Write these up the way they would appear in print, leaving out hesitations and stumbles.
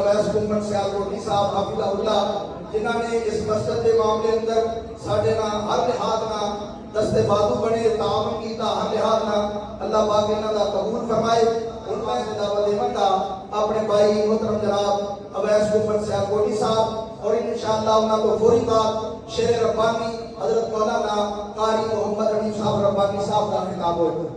अवैस कुंबन सियालकोटी साहब हाफिज़हुल्लाह जिन्हां ने इस मस्जिद के मामले अंदर साडे नाल हर लिहाज नाल दस्ते बाजू बने तावन कीता हर लिहाज नाल अल्लाह पाक इन्हां दा कबूल फरमाए। उन्हां ने दावा देवंदा अपने भाई मोहतरम जनाब अवैस कुंबन सियालकोटी साहब और इंशाअल्लाह उन्हां तो फौरी बाद शेर रब्बानी हजरत मौलाना कारी मोहम्मद हनीफ साहब रब्बानी साहब का खिताब होगा।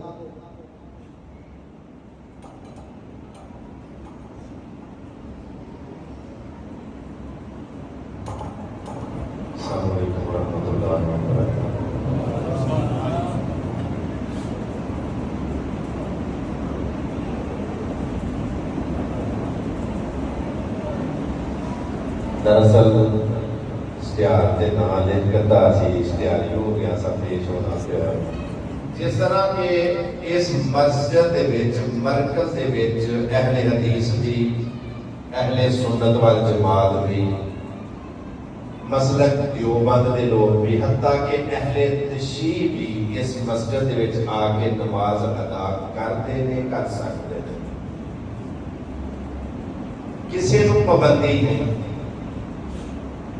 दरअसल इश्तिहार के नाल एक अद्धा सी इश्तिहारी हो गया सा पेश होना पिया। जिस तरह के इस मस्जिद दे विच मरकज दे विच अहले हदीस भी अहले सुन्नत वल जमात भी मसलक देवबंद दे लोग भी हत्ता के अहले तशीह भी इस मस्जिद दे विच आके नमाज अदा करते ने कर सकते हैं। किसी नूं पाबंदी नहीं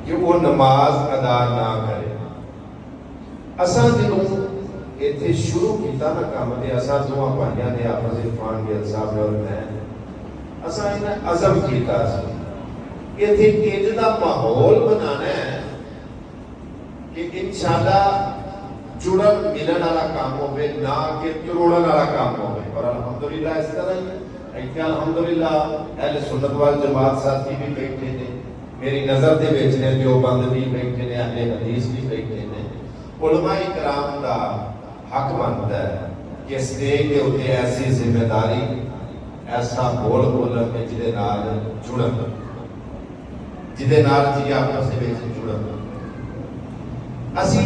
कि वो नमाज अदा ना करे। असा जो इतने शुरू किया ना काम ने असा दोवां भाइयों ने आपस इरफान गिल साहब और मैं असा इन्हें अज़म किया इतने इंज दा माहौल बनाना है कि इंशाअल्लाह जुड़न मिलन वाला काम होवे ना कि तोड़न वाला काम होवे। और अल्हम्दुलिल्लाह इस तरह ही इत्थे अल्हम्दुलिल्लाह अहले सुन्नत वल जमात साथी भी बैठे ने, मेरी नज़र दे विच ने देवबंद भी बैठे ने, अहले हदीस भी बैठे ने। उलमाए कराम दा हक बनता है कि स्टेज के उत्ते ऐसी जिम्मेदारी ऐसा बोल बोलन के जिहदे नाल जुड़न, जिहदे नाल जी आपस दे विच जुड़न। असी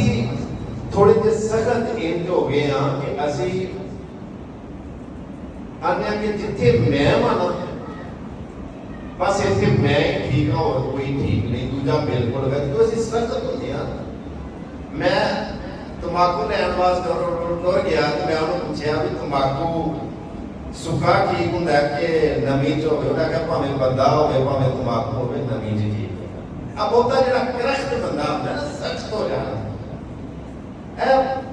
थोड़े जे सख्त इंज हो गए हाँ कि असी आने कि जिथे मैं माना बस इतने मैं ठीक हाँ और कोई ठीक नहीं, दूजा बिल्कुल गलत। तो असी सख्त होते हैं। मैं तंबाकू लैन वास्ते टुर गया तो मैं उन्होंने पूछा भी तंबाकू सुखा ठीक होंगे कि नमी च हो, भावें बंदा हो भावें तंबाकू हो नमी च ठीक है। अब बहुता जो करख्त बंदा होता है ना सख्त हो जाना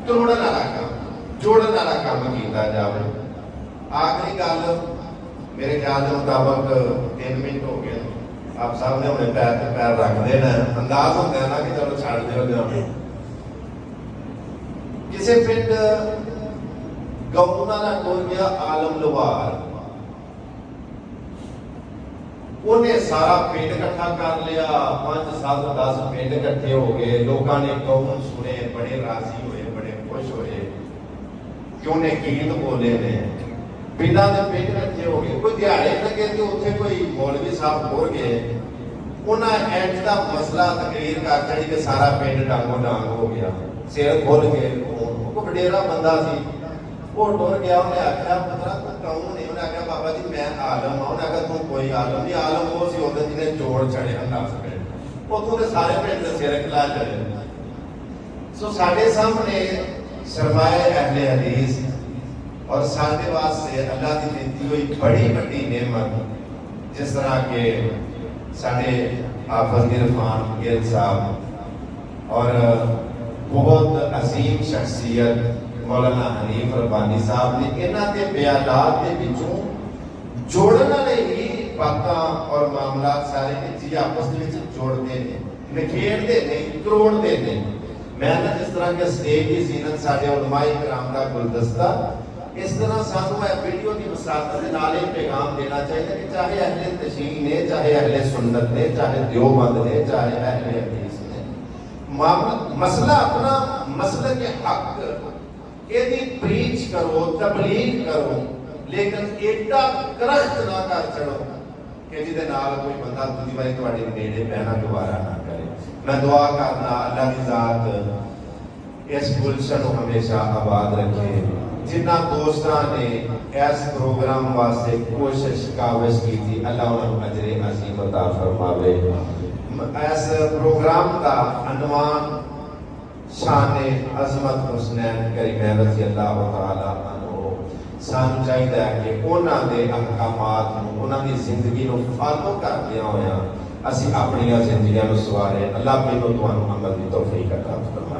तोड़न वाला काम जोड़न वाला काम किया जाए। आखिरी गल मेरे ख्याल के मुताबिक 3 मिनट हो गए आप साहब ने अपने पैर पे पैर रख देना, अंदाज होता है ना कि चलो छड़ दो। किसी पिंड गौना ना टुर गया आलम लवार, उन्हें सारा पिंड इकट्ठा कर लिया, 5 7 10 पिंड इकट्ठे हो गए। लोगों ने कौम सुने, बड़े राजी हुए, बड़े खुश हुए कि उन्हें गीत बोले ने। पिंडा के पिंड इकट्ठे हो गए, कोई दिहाड़े लगे तो उत्थे कोई मौलवी साहब बोल गए, उन्हें एंड का मसला तकरीर कर चढ़ी कि सारा पिंड डांगो डांग हो गया। सिर खोल के वो वडेरा बंदा सी वो टुर गया। उन्हें आख्या पुत्रा तू कौन है? उन्हें आख्या बाबा जी मैं आलम हाँ। उन्हें आख्या तू कोई आलम नहीं, आलम वो सी होता जिन्हें जोड़ चढ़े 10 पिंड उतों के सारे पिंड के सिर खिला चढ़े। सो साढ़े सामने सरमाए अहले हदीस और साढ़े वास्ते अल्लाह की देती हुई बड़ी बड़ी नेमत जिस तरह के साढ़े हाफिज इरफान गिल साहब और बहुत अजीम शख्सियत मौलाना हनीफ रब्बानी साहब ने इन्हां दे बयानात दे विचों जोड़न वाले ही बातां और मामलात सारे ने जी आपस दे विच जोड़ते हैं, निखेड़ते नहीं, तोड़ते नहीं। मैं ना जिस तरह के स्टेज की जीनत साढ़े उलमाए कराम का गुलदस्ता, इस तरह सानू वीडियो की वसात के नाल ये पैगाम देना चाहिए कि चाहे अहले तशीह ने, चाहे अहले सुन्नत ने, चाहे देवबंद ने, चाहे अहले हदीस ने, मसला अपना मसले के हक यदि प्रीच करो, तबलीग करो, लेकिन एडा करख्त ना कर चढ़ो कि जिहदे नाल कोई बंदा दूसरी बारी तुहाडे नेड़े बहना दोबारा ना करे। मैं दुआ करना अल्लाह की ज़ात इस गुलशन को हमेशा आबाद रखे। जिन्ना दोस्तों ने इस प्रोग्राम वास्ते कोशिश काविश की थी, अल्लाह उन्हें अजरे अजीम अता फरमावे। इस प्रोग्राम का अनवान शान अजमत हुसनैन करीमैन रज़ी अल्लाह तआला अन्हु ਸਾਨੂੰ ਚਾਹੀਦਾ ਹੈ ਕਿ ਉਹਨਾਂ ਦੇ ਅਹਿਕਾਮਾਤ ਨੂੰ, ਉਹਨਾਂ ਦੀ ਜ਼ਿੰਦਗੀ ਨੂੰ ਫਾਲੋ ਕਰਦਿਆਂ ਹੋਇਆਂ ਅਸੀਂ ਆਪਣੀਆਂ ਜ਼ਿੰਦਗੀਆਂ ਨੂੰ ਸਵਾਰੇ। ਅੱਲਾਹ ਮੈਨੂੰ ਤੁਹਾਨੂੰ ਅਮਲ ਦੀ ਤੌਫੀਕ ਅਤਾ ਫਰਮਾਏ।